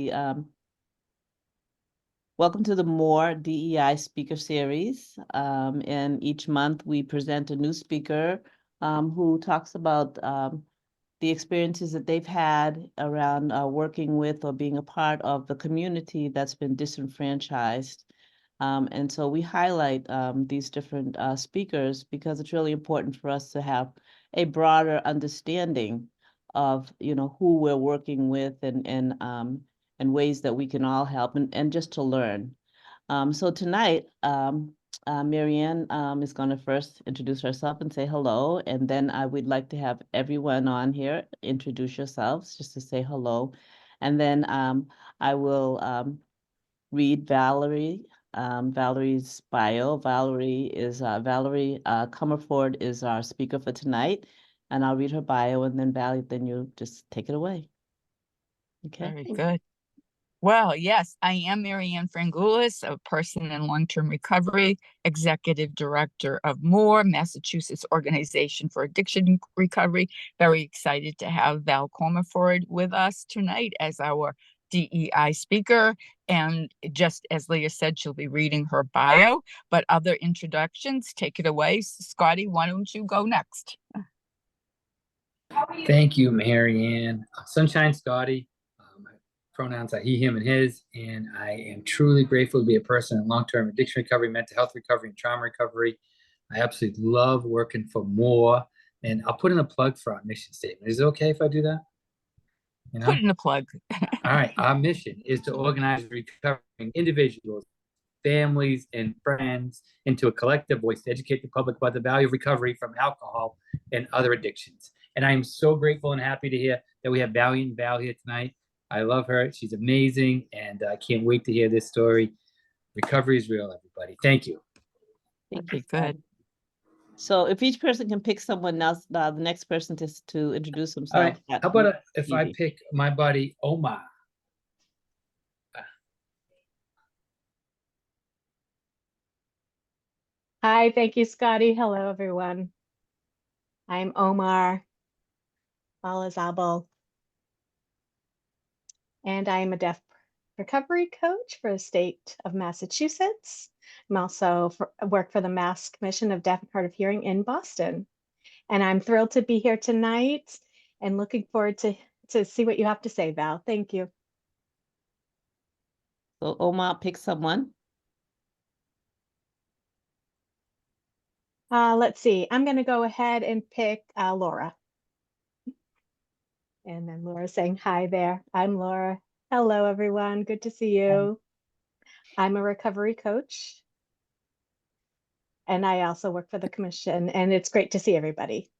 Welcome to the More DEI Speaker Series. And each month we present a new speaker who talks about the experiences that they've had around working with or being a part of the community that's been disenfranchised. And so we highlight these different speakers because it's really important for us to have a broader understanding of, who we're working with and ways that we can all help and just to learn. So tonight, Marianne is going to first introduce herself and say hello, and then I would like to have everyone on here introduce yourselves just to say hello. And then I will read Valerie's bio. Valerie Comerford is our speaker for tonight, and I'll read her bio, and then Valerie, then you just take it away. Okay. Very good. Well, yes, I am Marianne Frangoulis, a person in long-term recovery, executive director of MORE, Massachusetts Organization for Addiction Recovery. Very excited to have Val Comerford with us tonight as our DEI speaker. And just as Leah said, she'll be reading her bio, but other introductions, take it away. Scotty, why don't you go next? Thank you, Marianne. Sunshine Scotty. Pronouns are he, him, and his, and I am truly grateful to be a person in long-term addiction recovery, mental health recovery, and trauma recovery. I absolutely love working for MORE, and I'll put in a plug for our mission statement. Is it okay if I do that? Put in a plug. All right. Our mission is to organize recovering individuals, families, and friends into a collective voice to educate the public about the value of recovery from alcohol and other addictions. And I am so grateful and happy to hear that we have Valiant Val here tonight. I love her. She's amazing, and I can't wait to hear this story. Recovery is real, everybody. Thank you. Thank you. Good. So if each person can pick someone else, the next person to introduce himself. All right. How about if I pick my buddy, Omar? Hi, thank you, Scotty. Hello, everyone. I'm Omar Balazabal, and I'm a deaf recovery coach for the state of Massachusetts. I'm also work for the Mass Commission of Deaf and Hard of Hearing in Boston. And I'm thrilled to be here tonight and looking forward to see what you have to say, Val. Thank you. So Omar, pick someone. Let's see. I'm going to go ahead and pick Laura. And then Laura saying hi there. I'm Laura. Hello, everyone. Good to see you. I'm a recovery coach. And I also work for the commission. And it's great to see everybody.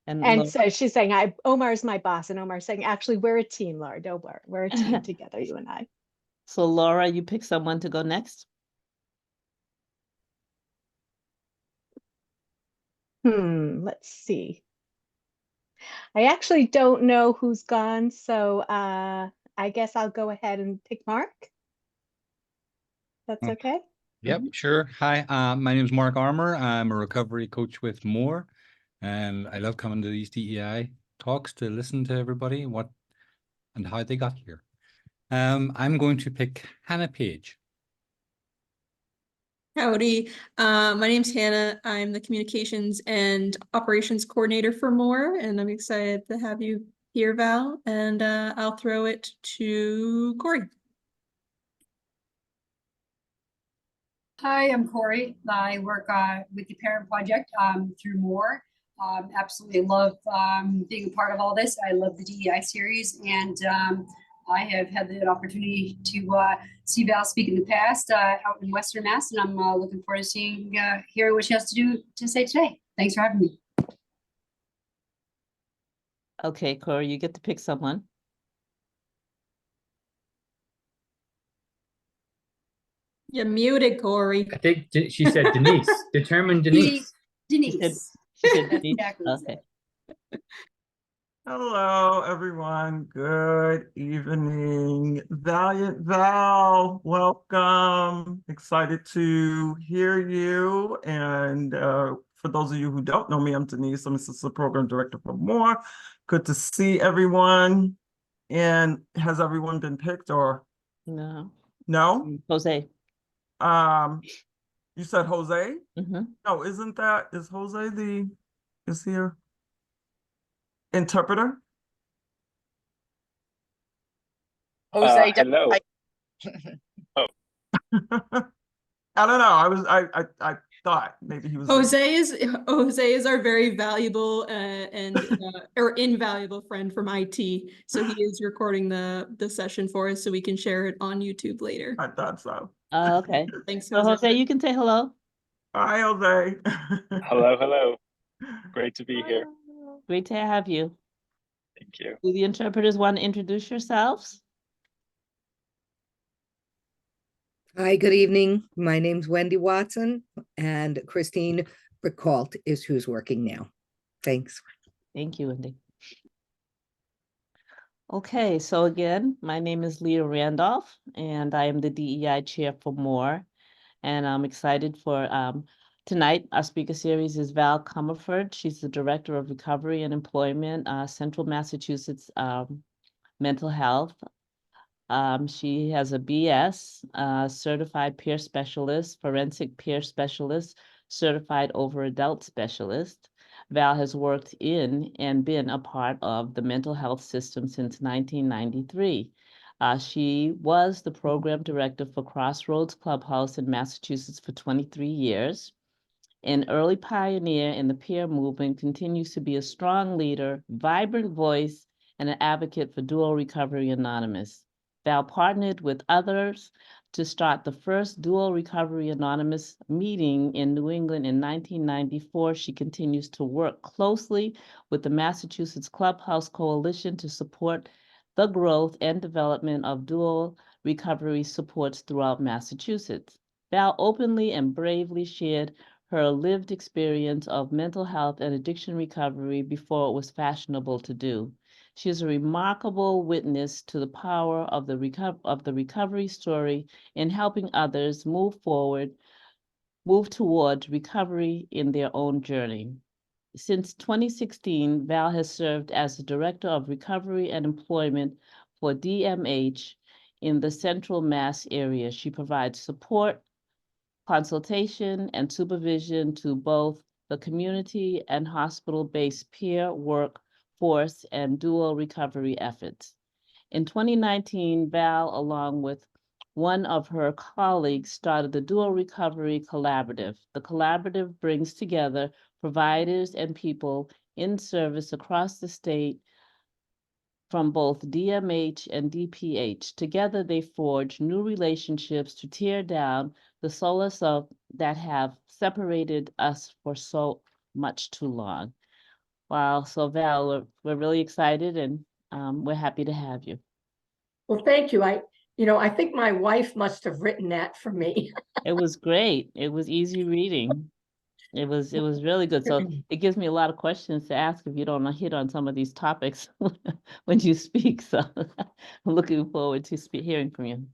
And so she's saying, Omar's my boss. And Omar's saying, actually, we're a team, Laura. Don't worry. We're a team together, you and I. So Laura, you pick someone to go next. Let's see. I actually don't know who's gone, so I guess I'll go ahead and pick Mark. That's okay? Yep, sure. Hi, my name is Mark Armour. I'm a recovery coach with MORE, and I love coming to these DEI talks to listen to everybody and how they got here. I'm going to pick Hannah Page. Howdy, my name's Hannah. I'm the Communications and Operations Coordinator for MORE, and I'm excited to have you here, Val, and I'll throw it to Corey. Hi, I'm Corey. I work with the Parent Project through MORE. Absolutely love being a part of all this. I love the DEI series, and I have had the opportunity to see Val speak in the past out in Western Mass, and I'm looking forward to hearing what she has to say today. Thanks for having me. Okay, Corey, you get to pick someone. You're muted, Corey. I think she said Denise. Determine Denise. Denise. She said Denise. Exactly. Okay. Hello, everyone. Good evening. Valiant Val, welcome. Excited to hear you. And for those of you who don't know me, I'm Denise. I'm Assistant Program Director for MORE. Good to see everyone. And has everyone been picked or No. no? Jose. You said Jose? Mhm. No, is Jose is here? Interpreter? Jose, Hello. I don't know. I thought maybe he was. Jose is our very valuable or invaluable friend from IT. So he is recording the session for us so we can share it on YouTube later. I thought so. Okay. Thanks, So Jose, you can say hello. Hi, Jose. Hello, hello. Great to be here. Great to have you. Thank you. Do the interpreters want to introduce yourselves? Hi, good evening. My name's Wendy Watson, and Christine Ricault is who's working now. Thanks. Thank you, Wendy. Okay, so again, my name is Leah Randolph, and I am the DEI chair for MORE. And I'm excited for tonight. Our speaker series is Val Comerford. She's the Director of Recovery and Employment, Central Massachusetts Mental Health. She has a BS, Certified Peer Specialist, Forensic Peer Specialist, Certified Over Adult Specialist. Val has worked in and been a part of the mental health system since 1993. She was the program director for Crossroads Clubhouse in Massachusetts for 23 years. An early pioneer in the peer movement, continues to be a strong leader, vibrant voice, and an advocate for Dual Recovery Anonymous. Val partnered with others to start the first Dual Recovery Anonymous meeting in New England in 1994. She continues to work closely with the Massachusetts Clubhouse Coalition to support the growth and development of dual recovery supports throughout Massachusetts. Val openly and bravely shared her lived experience of mental health and addiction recovery before it was fashionable to do. She is a remarkable witness to the power of the recovery story in helping others move towards recovery in their own journey. Since 2016, Val has served as the Director of Recovery and Employment for DMH in the Central Mass area. She provides support, consultation, and supervision to both the community and hospital-based peer workforce and dual recovery efforts. In 2019, Val, along with one of her colleagues, started the Dual Recovery Collaborative. The collaborative brings together providers and people in service across the state from both DMH and DPH. Together, they forge new relationships to tear down the solace that have separated us for so much too long. Wow, so Val, we're really excited and we're happy to have you. Well, thank you. I think my wife must have written that for me. It was great. It was easy reading. It was really good. So it gives me a lot of questions to ask if you don't hit on some of these topics when you speak. So I'm looking forward to hearing from you.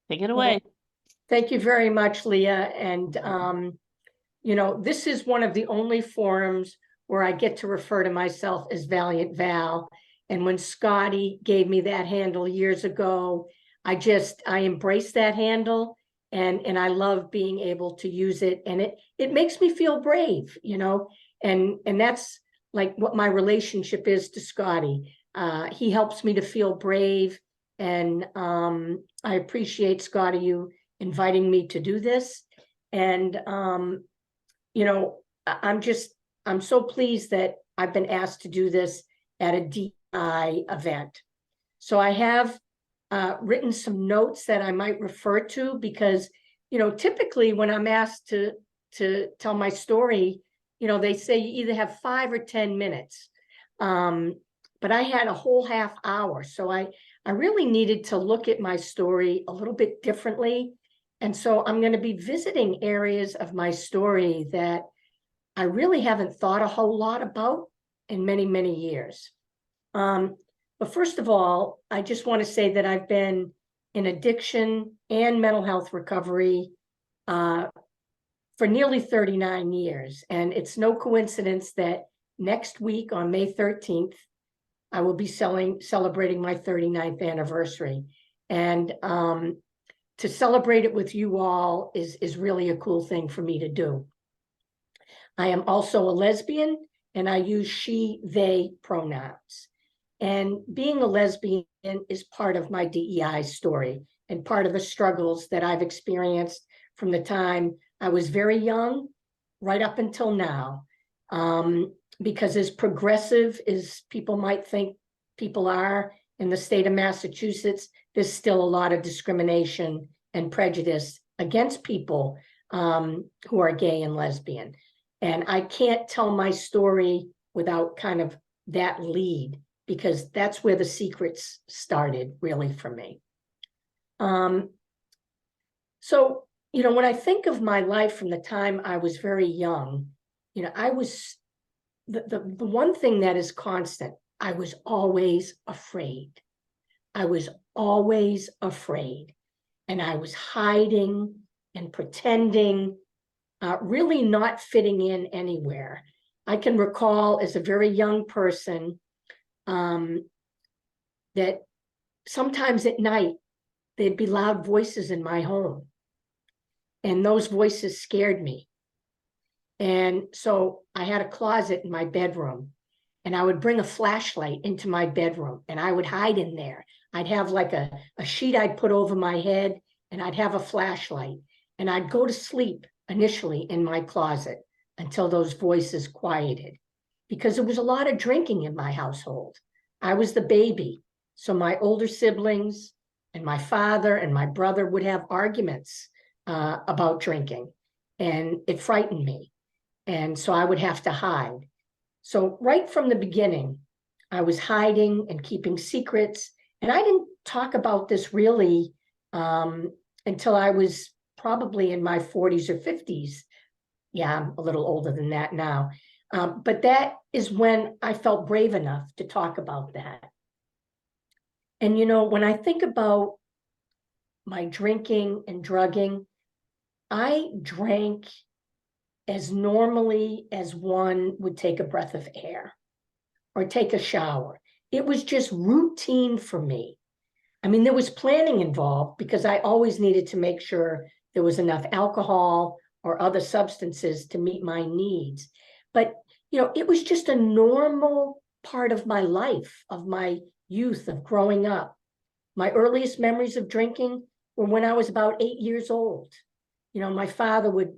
Take it away. Thank you very much, Leah. And, this is one of the only forums where I get to refer to myself as Valiant Val. And when Scotty gave me that handle years ago, I embraced that handle. And I love being able to use it, and it makes me feel brave, and that's like what my relationship is to Scotty. He helps me to feel brave, and I appreciate, Scotty, you inviting me to do this. And I'm so pleased that I've been asked to do this at a DEI event. So I have written some notes that I might refer to, because, typically when I'm asked to tell my story, they say you either have 5 or 10 minutes. But I had a whole half hour. So I really needed to look at my story a little bit differently. And so I'm going to be visiting areas of my story that I really haven't thought a whole lot about in many, many years. But first of all, I just want to say that I've been in addiction and mental health recovery for nearly 39 years. And it's no coincidence that next week on May 13th, I will be celebrating my 39th anniversary. And to celebrate it with you all is really a cool thing for me to do. I am also a lesbian, and I use she, they pronouns. And being a lesbian is part of my DEI story and part of the struggles that I've experienced from the time I was very young right up until now. Because as progressive as people might think people are in the state of Massachusetts, there's still a lot of discrimination and prejudice against people who are gay and lesbian. And I can't tell my story without kind of that lead, because that's where the secrets started really for me. So, you know, when I think of my life from the time I was very young, you know, I was, the one thing that is constant, I was always afraid. I was always afraid. And I was hiding and pretending, really not fitting in anywhere. I can recall as a very young person that sometimes at night, there'd be loud voices in my home. And those voices scared me. And so I had a closet in my bedroom, and I would bring a flashlight into my bedroom and I would hide in there. I'd have like a sheet I'd put over my head, and I'd have a flashlight, and I'd go to sleep initially in my closet until those voices quieted, because there was a lot of drinking in my household. I was the baby. So my older siblings and my father and my brother would have arguments about drinking, and it frightened me. And so I would have to hide. So right from the beginning, I was hiding and keeping secrets. And I didn't talk about this really until I was probably in my 40s or 50s. Yeah, I'm a little older than that now. But that is when I felt brave enough to talk about that. And, you know, when I think about my drinking and drugging, I drank as normally as one would take a breath of air or take a shower. It was just routine for me. I mean, there was planning involved because I always needed to make sure there was enough alcohol or other substances to meet my needs. But, you know, it was just a normal part of my life, of my youth, of growing up. My earliest memories of drinking were when I was about 8 years old. You know, my father would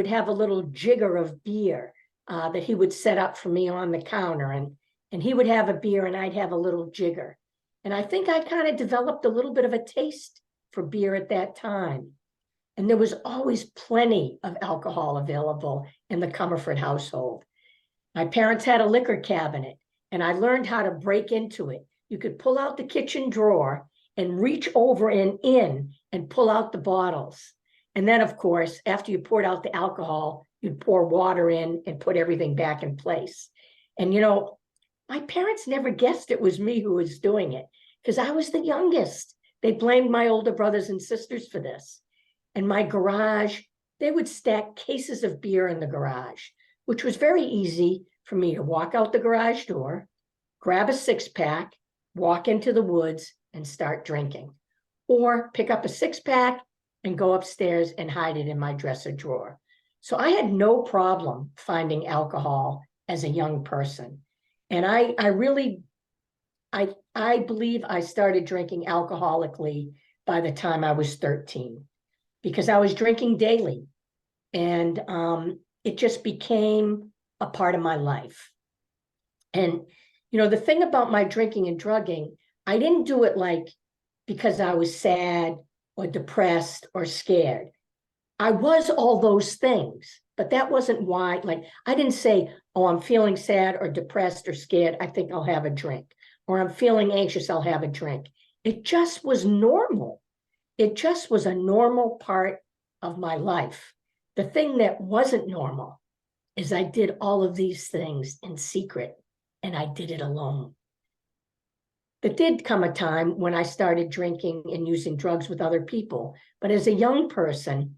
have a little jigger of beer that he would set up for me on the counter, and he would have a beer and I'd have a little jigger. And I think I kind of developed a little bit of a taste for beer at that time. And there was always plenty of alcohol available in the Comerford household. My parents had a liquor cabinet, and I learned how to break into it. You could pull out the kitchen drawer and reach over and in and pull out the bottles. And then, of course, after you poured out the alcohol, you'd pour water in and put everything back in place. And, you know, my parents never guessed it was me who was doing it because I was the youngest. They blamed my older brothers and sisters for this. And my garage, they would stack cases of beer in the garage, which was very easy for me to walk out the garage door, grab a 6-pack, walk into the woods and start drinking, or pick up a 6-pack and go upstairs and hide it in my dresser drawer. So I had no problem finding alcohol as a young person. And I believe I started drinking alcoholically by the time I was 13, because I was drinking daily, and it just became a part of my life. And, you know, the thing about my drinking and drugging, I didn't do it like because I was sad or depressed or scared. I was all those things, but that wasn't why. Like, I didn't say, oh, I'm feeling sad or depressed or scared, I think I'll have a drink. Or I'm feeling anxious, I'll have a drink. It just was normal. It just was a normal part of my life. The thing that wasn't normal is I did all of these things in secret, and I did it alone. There did come a time when I started drinking and using drugs with other people. But as a young person,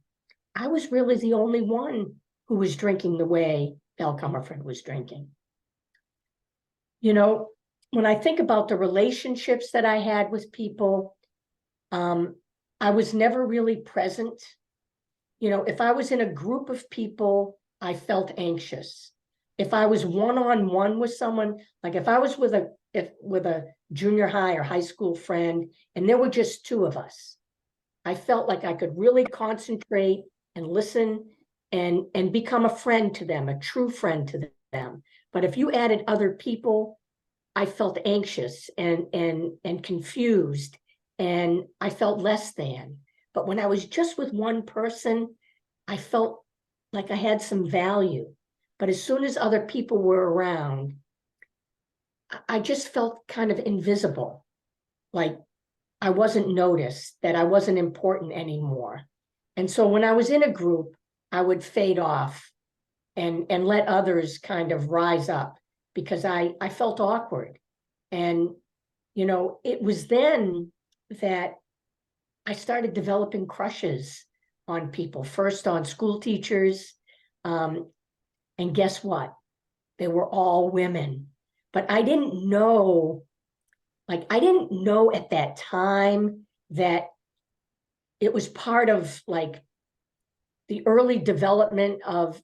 I was really the only one who was drinking the way Belle Comerford was drinking. You know, when I think about the relationships that I had with people, I was never really present. You know, if I was in a group of people, I felt anxious. If I was one-on-one with someone, like if I was with a junior high or high school friend, and there were just two of us, I felt like I could really concentrate and listen and become a friend to them, a true friend to them. But if you added other people, I felt anxious and confused, and I felt less than. But when I was just with one person, I felt like I had some value. But as soon as other people were around, I just felt kind of invisible, like I wasn't noticed, that I wasn't important anymore. And so when I was in a group, I would fade off and let others kind of rise up because I felt awkward. And, you know, it was then that I started developing crushes on people, first on school teachers. And guess what? They were all women. But I didn't know, I didn't know at that time that it was part of like the early development of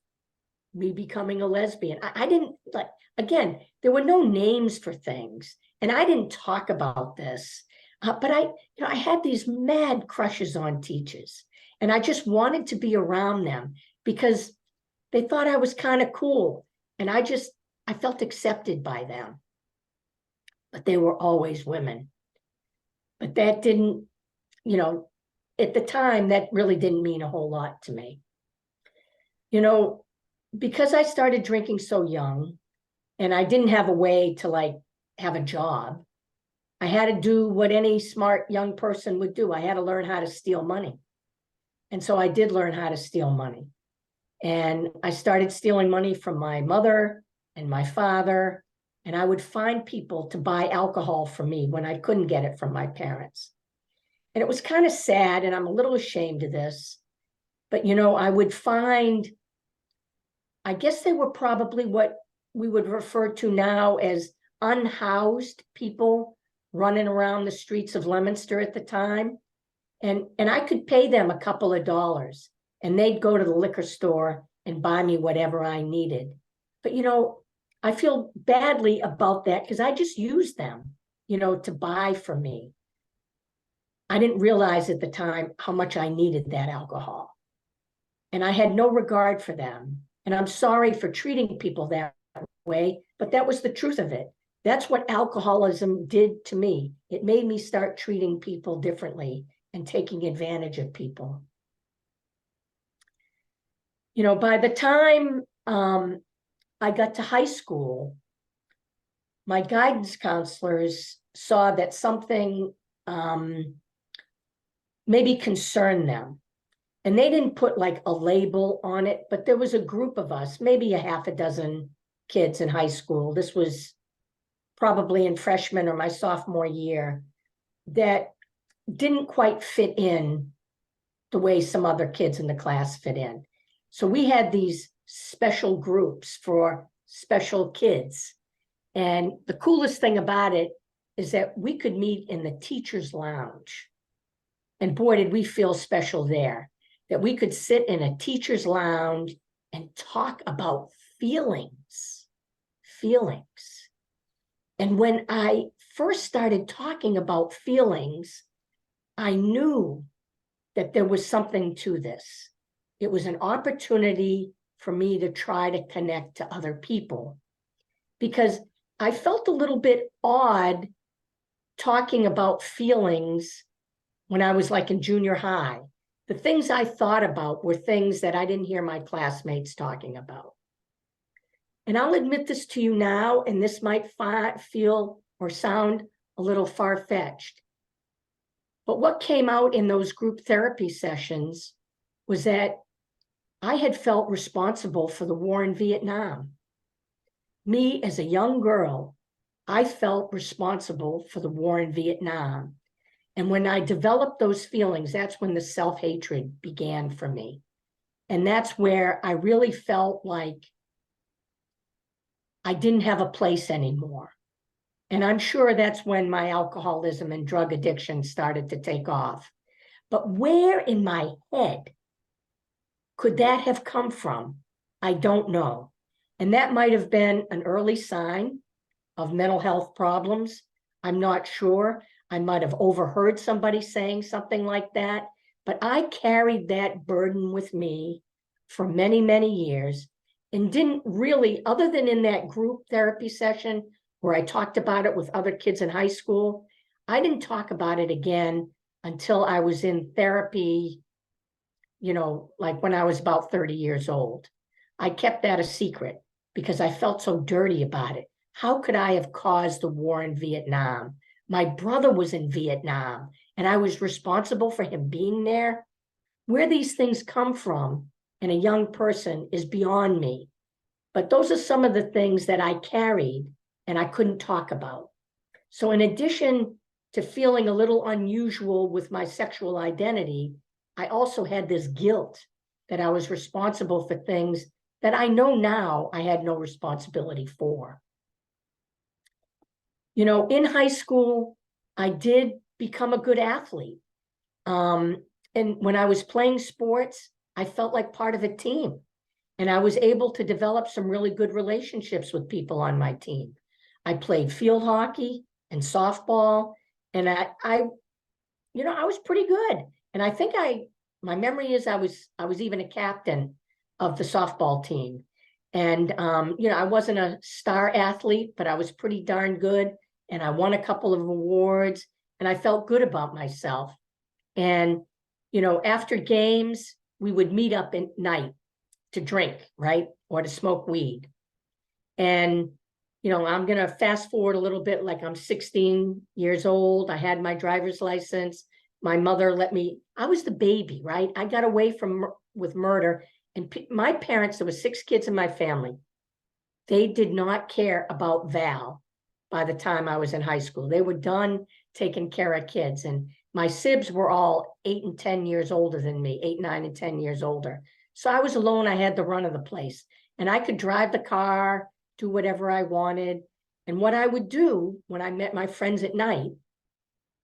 me becoming a lesbian. I didn't again, there were no names for things. And I didn't talk about this, but I had these mad crushes on teachers, and I just wanted to be around them because they thought I was kind of cool, and I felt accepted by them. But they were always women. But that didn't, you know, at the time, that really didn't mean a whole lot to me. You know, because I started drinking so young, and I didn't have a way to have a job, I had to do what any smart young person would do. I had to learn how to steal money. And so I did learn how to steal money. And I started stealing money from my mother and my father, and I would find people to buy alcohol for me when I couldn't get it from my parents. And it was kind of sad, and I'm a little ashamed of this, but you know, I would find, I guess they were probably what we would refer to now as unhoused people running around the streets of Leominster at the time. And I could pay them a couple of dollars, and they'd go to the liquor store and buy me whatever I needed. But, you know, I feel badly about that because I just used them, you know, to buy for me. I didn't realize at the time how much I needed that alcohol. And I had no regard for them. And I'm sorry for treating people that way, but that was the truth of it. That's what alcoholism did to me. It made me start treating people differently and taking advantage of people. You know, by the time I got to high school, my guidance counselors saw that something maybe concerned them. And they didn't put like a label on it, but there was a group of us, maybe a half a dozen kids in high school. This was probably in freshman or my sophomore year, that didn't quite fit in the way some other kids in the class fit in. So we had these special groups for special kids. And the coolest thing about it is that we could meet in the teacher's lounge. And boy, did we feel special there, that we could sit in a teacher's lounge and talk about feelings. And when I first started talking about feelings, I knew that there was something to this. It was an opportunity for me to try to connect to other people, because I felt a little bit odd talking about feelings when I was like in junior high. The things I thought about were things that I didn't hear my classmates talking about. And I'll admit this to you now, and this might feel or sound a little far-fetched. But what came out in those group therapy sessions was that I had felt responsible for the war in Vietnam. Me, as a young girl, I felt responsible for the war in Vietnam. And when I developed those feelings, that's when the self-hatred began for me. And that's where I really felt like I didn't have a place anymore. And I'm sure that's when my alcoholism and drug addiction started to take off. But where in my head could that have come from? I don't know. And that might have been an early sign of mental health problems. I'm not sure. I might have overheard somebody saying something like that, but I carried that burden with me for many, many years and didn't really, other than in that group therapy session where I talked about it with other kids in high school, I didn't talk about it again until I was in therapy, like when I was about 30 years old. I kept that a secret because I felt so dirty about it. How could I have caused the war in Vietnam? My brother was in Vietnam and I was responsible for him being there. Where these things come from in a young person is beyond me. But those are some of the things that I carried and I couldn't talk about. So in addition to feeling a little unusual with my sexual identity, I also had this guilt that I was responsible for things that I know now I had no responsibility for. In high school, I did become a good athlete. And when I was playing sports, I felt like part of a team. And I was able to develop some really good relationships with people on my team. I played field hockey and softball, and I was pretty good. And I think my memory is I was even a captain of the softball team. And I wasn't a star athlete, but I was pretty darn good. And I won a couple of awards and I felt good about myself. And, after games, we would meet up at night to drink, right? Or to smoke weed. And, I'm going to fast forward a little bit, like I'm 16 years old. I had my driver's license. My mother I was the baby, right? I got away with murder. And my parents, there were 6 kids in my family. They did not care about Val by the time I was in high school. They were done taking care of kids. And my sibs were all 8 and 10 years older than me, 8, 9, and 10 years older. So I was alone. I had the run of the place. And I could drive the car, do whatever I wanted. And what I would do when I met my friends at night,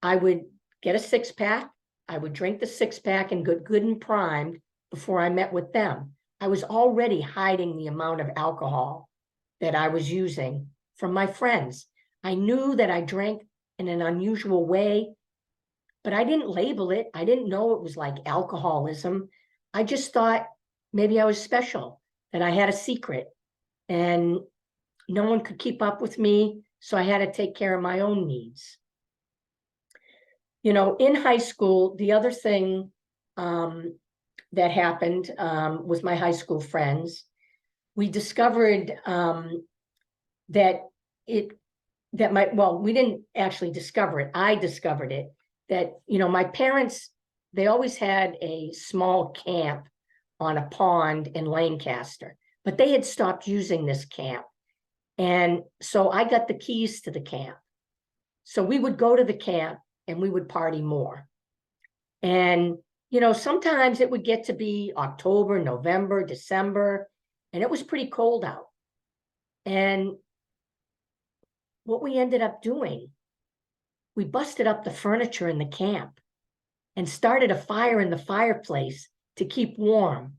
I would get a 6-pack. I would drink the 6-pack and get good and primed before I met with them. I was already hiding the amount of alcohol that I was using from my friends. I knew that I drank in an unusual way, but I didn't label it. I didn't know it was like alcoholism. I just thought maybe I was special, that I had a secret and no one could keep up with me. So I had to take care of my own needs. In high school, the other thing that happened with my high school friends, we discovered we didn't actually discover it. I discovered it, that, my parents, they always had a small camp on a pond in Lancaster, but they had stopped using this camp. And so I got the keys to the camp. So we would go to the camp and we would party more. And, sometimes it would get to be October, November, December, and it was pretty cold out. And what we ended up doing, we busted up the furniture in the camp and started a fire in the fireplace to keep warm.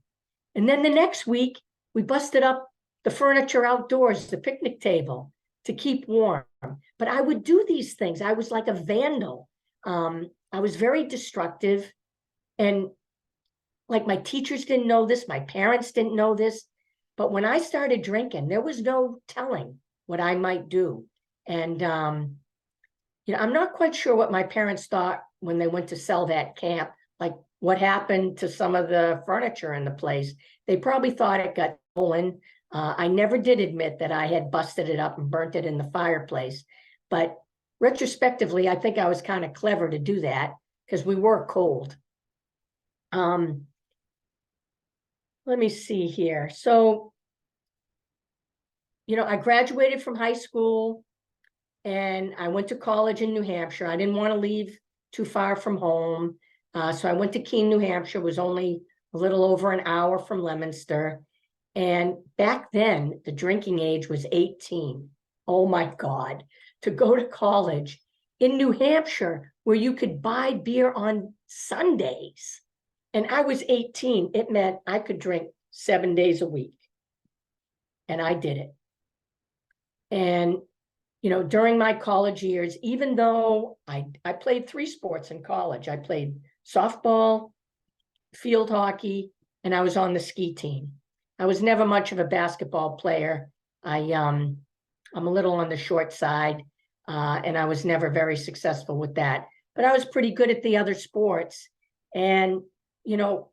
And then the next week, we busted up the furniture outdoors, the picnic table, to keep warm. But I would do these things. I was like a vandal. I was very destructive. And like my teachers didn't know this, my parents didn't know this. But when I started drinking, there was no telling what I might do. And, I'm not quite sure what my parents thought when they went to sell that camp, like what happened to some of the furniture in the place. They probably thought it got stolen. I never did admit that I had busted it up and burnt it in the fireplace. But retrospectively, I think I was kind of clever to do that because we were cold. Let me see here. So, I graduated from high school and I went to college in New Hampshire. I didn't want to leave too far from home. So I went to Keene, New Hampshire. It was only a little over an hour from Leominster. And back then, the drinking age was 18. Oh my God. to go to college in New Hampshire, where you could buy beer on Sundays. And I was 18. It meant I could drink 7 days a week. And I did it. And, you know, during my college years, even though I played 3 sports in college, I played softball, field hockey, and I was on the ski team. I was never much of a basketball player. I'm a little on the short side, and I was never very successful with that. But I was pretty good at the other sports. And, you know,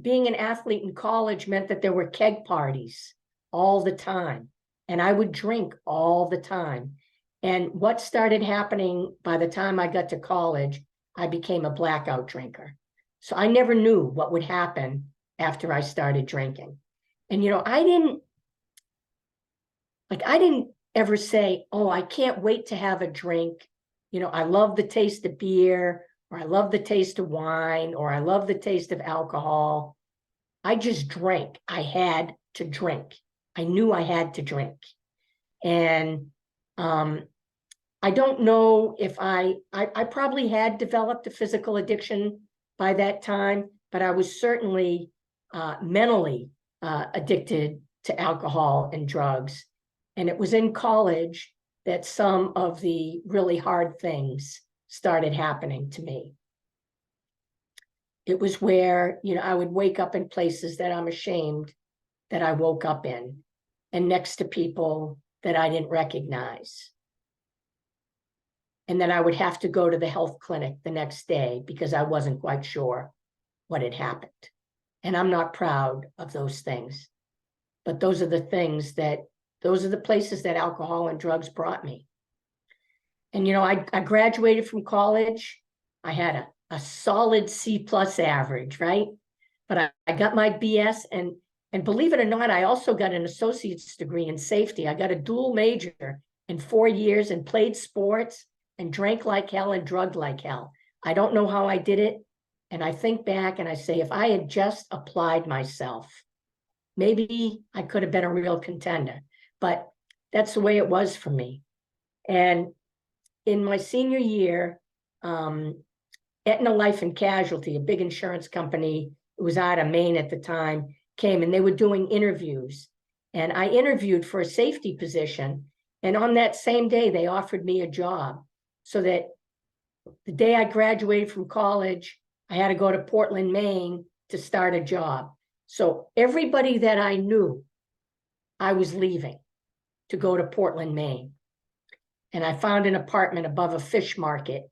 being an athlete in college meant that there were keg parties all the time. And I would drink all the time. And what started happening by the time I got to college, I became a blackout drinker. So I never knew what would happen after I started drinking. And, you know, I didn't ever say, oh, I can't wait to have a drink. You know, I love the taste of beer, or I love the taste of wine, or I love the taste of alcohol. I just drank. I had to drink. I knew I had to drink. And I don't know if I probably had developed a physical addiction by that time, but I was certainly mentally addicted to alcohol and drugs. And it was in college that some of the really hard things started happening to me. It was where, you know, I would wake up in places that I'm ashamed that I woke up in, and next to people that I didn't recognize. And then I would have to go to the health clinic the next day because I wasn't quite sure what had happened. And I'm not proud of those things, but those are the places that alcohol and drugs brought me. And, you know, I graduated from college. I had a solid C+ average, right? But I got my BS, and believe it or not, I also got an associate's degree in safety. I got a dual major in 4 years and played sports and drank like hell and drugged like hell. I don't know how I did it. And I think back and I say, if I had just applied myself, maybe I could have been a real contender. But that's the way it was for me. And in my senior year, Aetna Life and Casualty, a big insurance company, it was out of Maine at the time, came and they were doing interviews. And I interviewed for a safety position. And on that same day, they offered me a job. So that the day I graduated from college, I had to go to Portland, Maine to start a job. So everybody that I knew, I was leaving to go to Portland, Maine. And I found an apartment above a fish market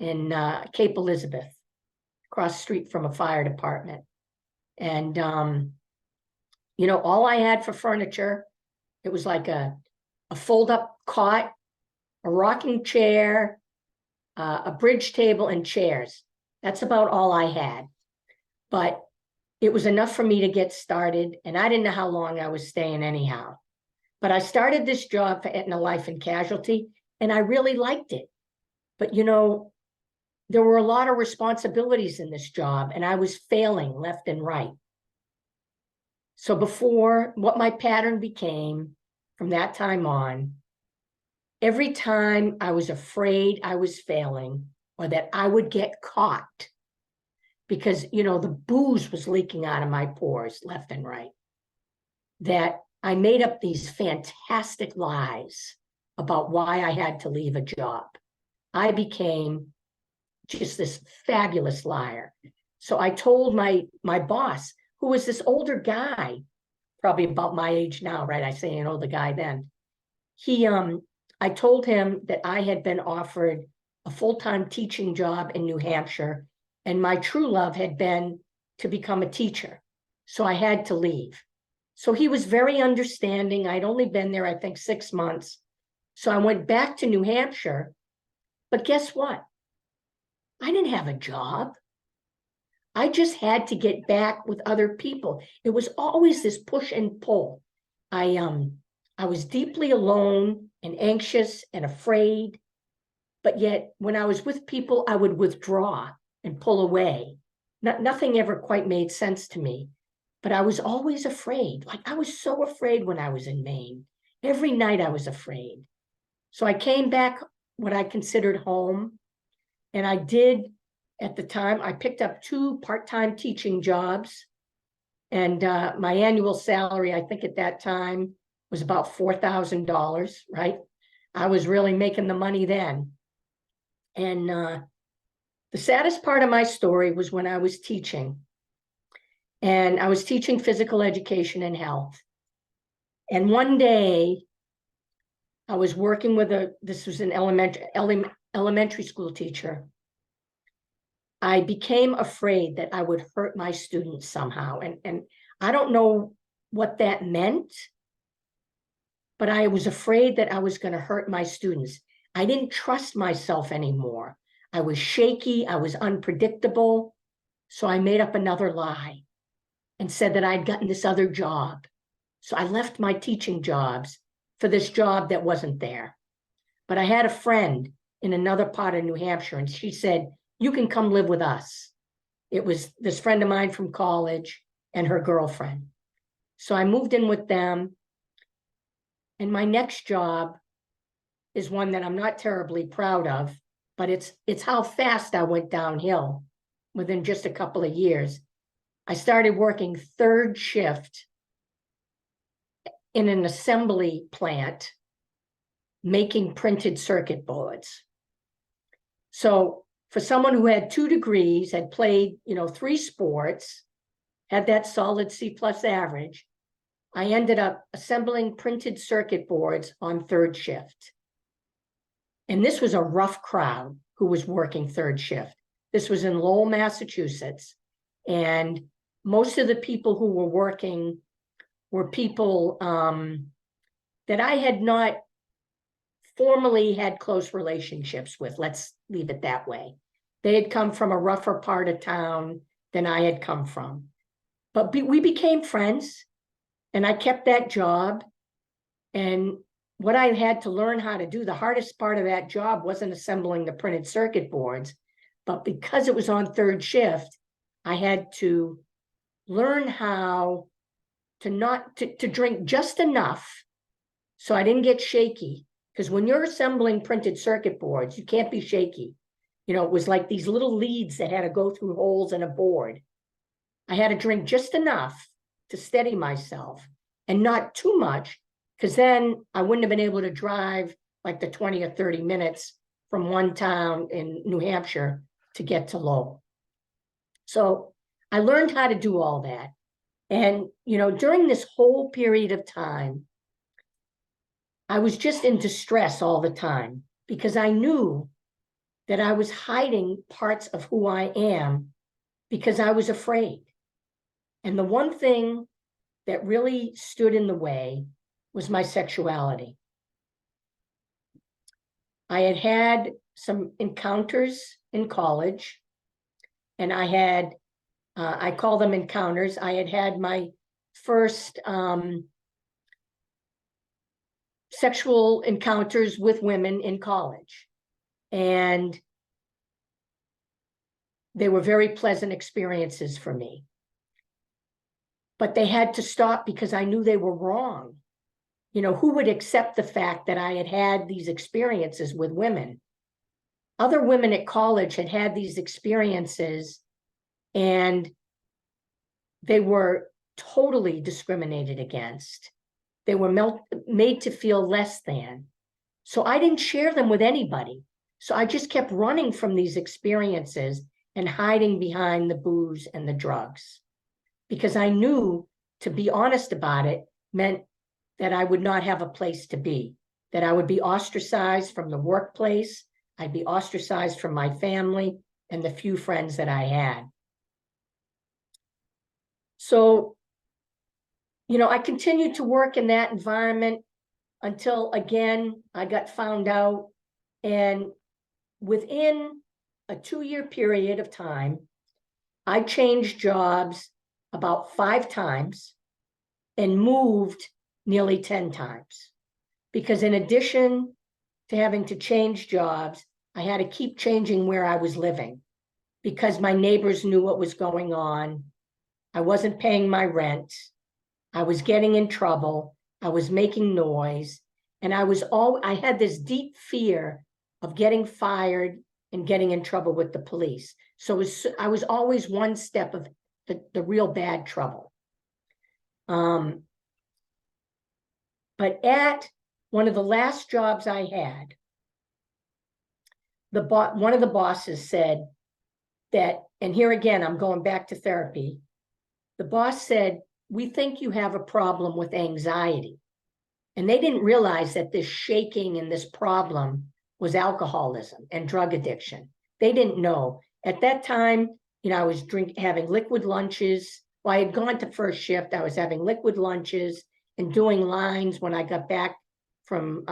in Cape Elizabeth, across the street from a fire department. And, you know, all I had for furniture, it was like a fold-up cot, a rocking chair, a bridge table, and chairs. That's about all I had. But it was enough for me to get started, and I didn't know how long I was staying anyhow. But I started this job for Aetna Life and Casualty, and I really liked it. But, you know, there were a lot of responsibilities in this job, and I was failing left and right. So what my pattern became from that time on, every time I was afraid I was failing or that I would get caught, because, you know, the booze was leaking out of my pores left and right, that I made up these fantastic lies about why I had to leave a job. I became just this fabulous liar. So I told my boss, who was this older guy, probably about my age now, right? I say an older guy then. I told him that I had been offered a full-time teaching job in New Hampshire, and my true love had been to become a teacher. So I had to leave. So he was very understanding. I'd only been there, I think, 6 months. So I went back to New Hampshire, but guess what? I didn't have a job. I just had to get back with other people. It was always this push and pull. I was deeply alone and anxious and afraid, but yet when I was with people, I would withdraw and pull away. Nothing ever quite made sense to me, but I was always afraid. Like, I was so afraid when I was in Maine. Every night I was afraid. So I came back what I considered home. And I did, at the time, I picked up 2 part-time teaching jobs. And my annual salary, I think at that time, was about $4,000, right? I was really making the money then. And the saddest part of my story was when I was teaching. And I was teaching physical education and health. And one day, I was working with this was an elementary school teacher. I became afraid that I would hurt my students somehow. And I don't know what that meant, but I was afraid that I was going to hurt my students. I didn't trust myself anymore. I was shaky. I was unpredictable. So I made up another lie and said that I'd gotten this other job. So I left my teaching jobs for this job that wasn't there. But I had a friend in another part of New Hampshire, and she said, "You can come live with us." It was this friend of mine from college and her girlfriend. So I moved in with them. And my next job is one that I'm not terribly proud of, but it's how fast I went downhill within just a couple of years. I started working 3rd shift in an assembly plant making printed circuit boards. So for someone who had 2 degrees, had played, 3 sports, had that solid C+ average, I ended up assembling printed circuit boards on 3rd shift. And this was a rough crowd who was working 3rd shift. This was in Lowell, Massachusetts. And most of the people who were working were people that I had not formally had close relationships with. Let's leave it that way. They had come from a rougher part of town than I had come from. But we became friends, and I kept that job. And what I had to learn how to do, the hardest part of that job wasn't assembling the printed circuit boards, but because it was on 3rd shift, I had to learn how to drink just enough so I didn't get shaky. Because when you're assembling printed circuit boards, you can't be shaky. It was like these little leads that had to go through holes in a board. I had to drink just enough to steady myself and not too much, because then I wouldn't have been able to drive like the 20 or 30 minutes from one town in New Hampshire to get to Lowell. So I learned how to do all that. And, during this whole period of time, I was just in distress all the time because I knew that I was hiding parts of who I am because I was afraid. And the one thing that really stood in the way was my sexuality. I had had some encounters in college, and I call them encounters. I had had my first sexual encounters with women in college. And they were very pleasant experiences for me. But they had to stop because I knew they were wrong. Who would accept the fact that I had had these experiences with women? Other women at college had had these experiences, and they were totally discriminated against. They were made to feel less than. So I didn't share them with anybody. So I just kept running from these experiences and hiding behind the booze and the drugs, because I knew to be honest about it meant that I would not have a place to be, that I would be ostracized from the workplace. I'd be ostracized from my family and the few friends that I had. So, I continued to work in that environment until, again, I got found out. And within a 2-year period of time, I changed jobs about 5 times and moved nearly 10 times. Because in addition to having to change jobs, I had to keep changing where I was living because my neighbors knew what was going on. I wasn't paying my rent. I was getting in trouble. I was making noise. And I had this deep fear of getting fired and getting in trouble with the police. So I was always one step of the real bad trouble. But at one of the last jobs I had, one of the bosses said that, and here again, I'm going back to therapy. The boss said, "We think you have a problem with anxiety." And they didn't realize that this shaking and this problem was alcoholism and drug addiction. They didn't know. At that time, I was having liquid lunches. Well, I had gone to first shift. I was having liquid lunches and doing lines when I got back from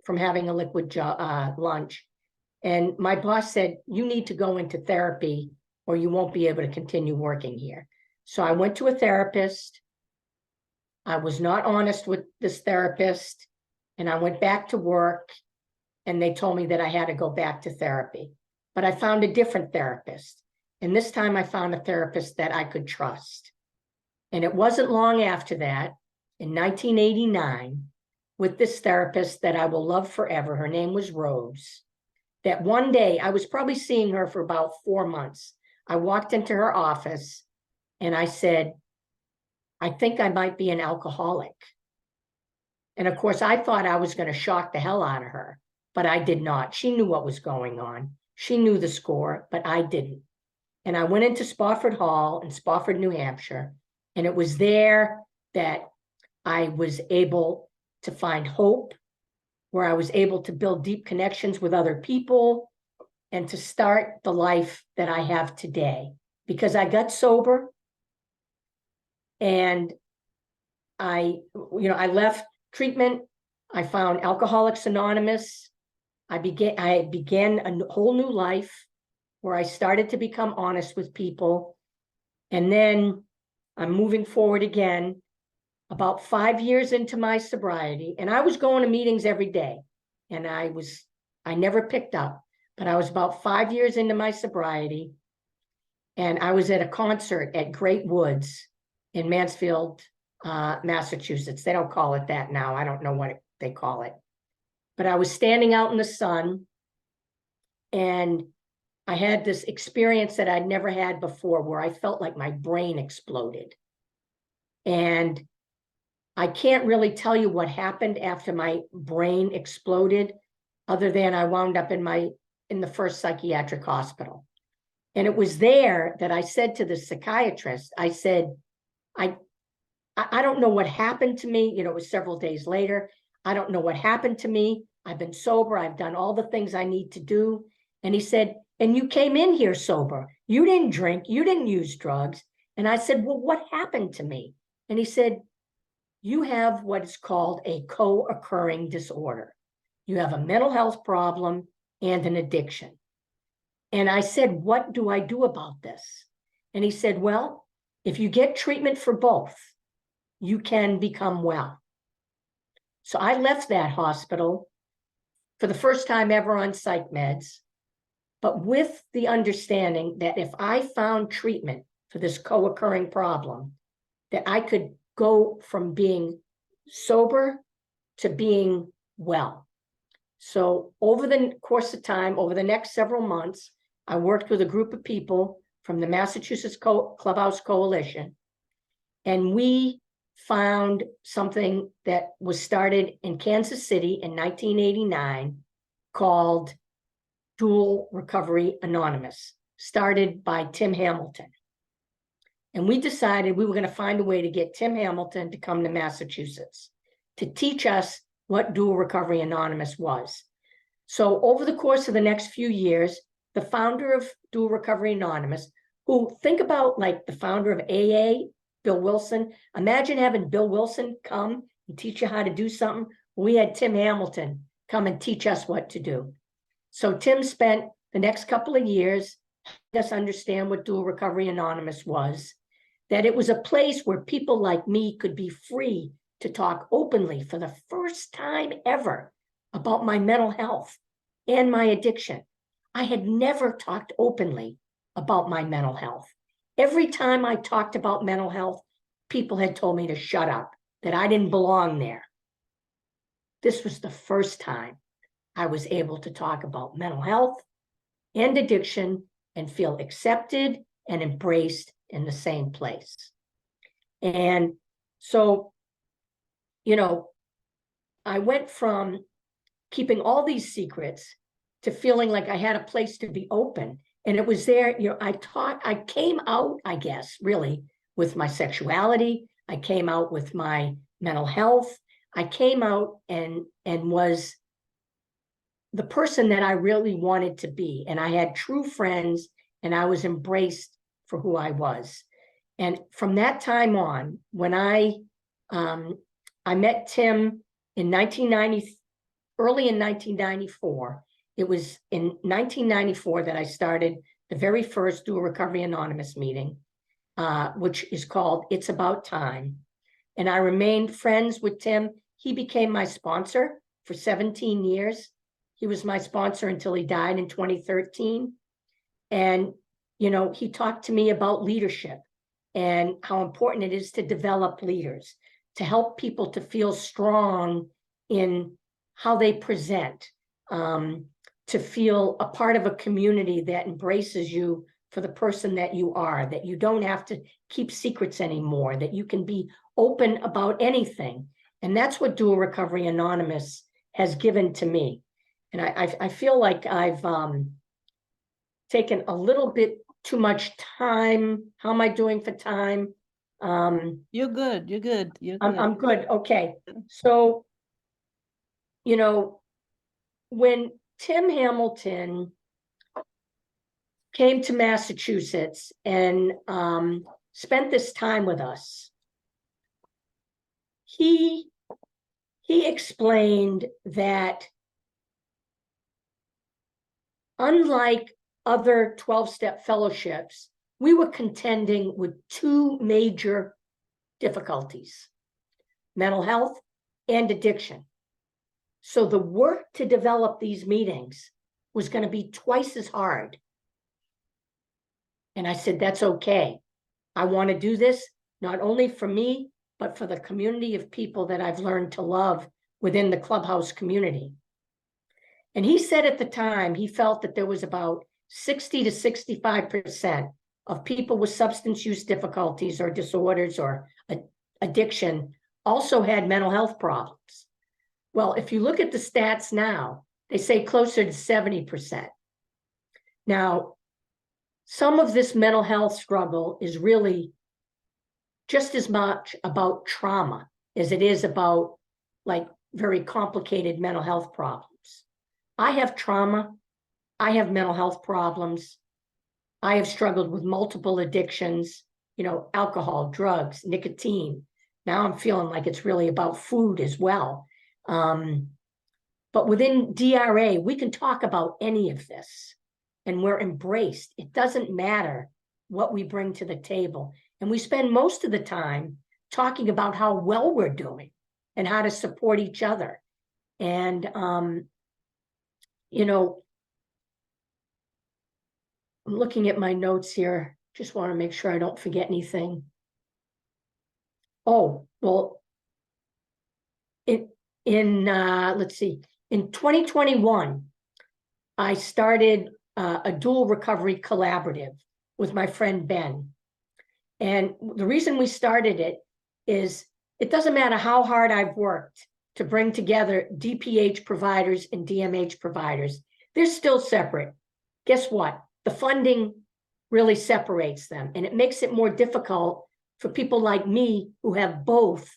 having a liquid lunch. And my boss said, "You need to go into therapy or you won't be able to continue working here." So I went to a therapist. I was not honest with this therapist, and I went back to work, and they told me that I had to go back to therapy. But I found a different therapist. And this time I found a therapist that I could trust. And it wasn't long after that, in 1989, with this therapist that I will love forever, her name was Rose, that one day, I was probably seeing her for about 4 months. I walked into her office and I said, "I think I might be an alcoholic." And of course, I thought I was going to shock the hell out of her, but I did not. She knew what was going on. She knew the score, but I didn't. And I went into Spofford Hall in Spofford, New Hampshire, and it was there that I was able to find hope, where I was able to build deep connections with other people and to start the life that I have today. Because I got sober and I left treatment. I found Alcoholics Anonymous. I began a whole new life where I started to become honest with people. And then I'm moving forward again. About 5 years into my sobriety, and I was going to meetings every day, and I never picked up, but I was about 5 years into my sobriety, and I was at a concert at Great Woods in Mansfield, Massachusetts. They don't call it that now. I don't know what they call it. But I was standing out in the sun, and I had this experience that I'd never had before, where I felt like my brain exploded. And I can't really tell you what happened after my brain exploded, other than I wound up in the first psychiatric hospital. And it was there that I said to the psychiatrist, I said, I don't know what happened to me. It was several days later. I don't know what happened to me. I've been sober. I've done all the things I need to do. And he said, "And you came in here sober. You didn't drink. You didn't use drugs." And I said, "Well, what happened to me?" And he said, "You have what is called a co-occurring disorder. You have a mental health problem and an addiction." And I said, "What do I do about this?" And he said, "Well, if you get treatment for both, you can become well." So I left that hospital for the first time ever on psych meds, but with the understanding that if I found treatment for this co-occurring problem, that I could go from being sober to being well. So over the course of time, over the next several months, I worked with a group of people from the Massachusetts Clubhouse Coalition, and we found something that was started in Kansas City in 1989 called Dual Recovery Anonymous, started by Tim Hamilton. And we decided we were going to find a way to get Tim Hamilton to come to Massachusetts to teach us what Dual Recovery Anonymous was. So over the course of the next few years, the founder of Dual Recovery Anonymous, who, think about like the founder of AA, Bill Wilson. Imagine having Bill Wilson come and teach you how to do something. We had Tim Hamilton come and teach us what to do. So Tim spent the next couple of years helping us understand what Dual Recovery Anonymous was, that it was a place where people like me could be free to talk openly for the first time ever about my mental health and my addiction. I had never talked openly about my mental health. Every time I talked about mental health, people had told me to shut up, that I didn't belong there. this was the first time I was able to talk about mental health and addiction and feel accepted and embraced in the same place. And so, you know, I went from keeping all these secrets to feeling like I had a place to be open. And it was there, you know, I came out, I guess, really with my sexuality. I came out with my mental health. I came out and was the person that I really wanted to be. And I had true friends and I was embraced for who I was. And from that time on, when I met Tim in 1990, early in 1994, it was in 1994 that I started the very first Dual Recovery Anonymous meeting, which is called It's About Time. And I remained friends with Tim. He became my sponsor for 17 years. He was my sponsor until he died in 2013. And, you know, he talked to me about leadership and how important it is to develop leaders, to help people to feel strong in how they present, to feel a part of a community that embraces you for the person that you are, that you don't have to keep secrets anymore, that you can be open about anything. And that's what Dual Recovery Anonymous has given to me. And I feel like I've taken a little bit too much time. How am I doing for time? You're good. You're good. You're good. I'm good. Okay. So, you know, when Tim Hamilton came to Massachusetts and spent this time with us, he explained that unlike other 12-step fellowships, we were contending with two major difficulties: mental health and addiction. So the work to develop these meetings was going to be twice as hard. And I said, that's okay. I want to do this not only for me, but for the community of people that I've learned to love within the Clubhouse community. And he said at the time, he felt that there was about 60 to 65% of people with substance use difficulties or disorders or addiction also had mental health problems. Well, if you look at the stats now, they say closer to 70%. Now, some of this mental health struggle is really just as much about trauma as it is about like very complicated mental health problems. I have trauma. I have mental health problems. I have struggled with multiple addictions, you know, alcohol, drugs, nicotine. Now I'm feeling like it's really about food as well. But within DRA, we can talk about any of this and we're embraced. It doesn't matter what we bring to the table. And we spend most of the time talking about how well we're doing and how to support each other. And, you know, I'm looking at my notes here. Just want to make sure I don't forget anything. Oh, well, let's see, in 2021, I started a dual recovery collaborative with my friend Ben. And the reason we started it is it doesn't matter how hard I've worked to bring together DPH providers and DMH providers. They're still separate. Guess what? The funding really separates them, and it makes it more difficult for people like me who have both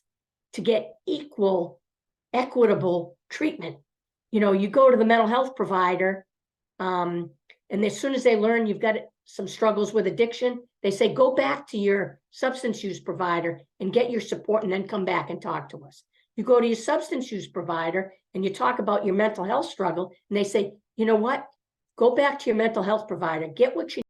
to get equal, equitable treatment. You know, you go to the mental health provider, and as soon as they learn you've got some struggles with addiction, they say, go back to your substance use provider and get your support and then come back and talk to us. You go to your substance use provider and you talk about your mental health struggle, and they say, you know what? Go back to your mental health provider, get what you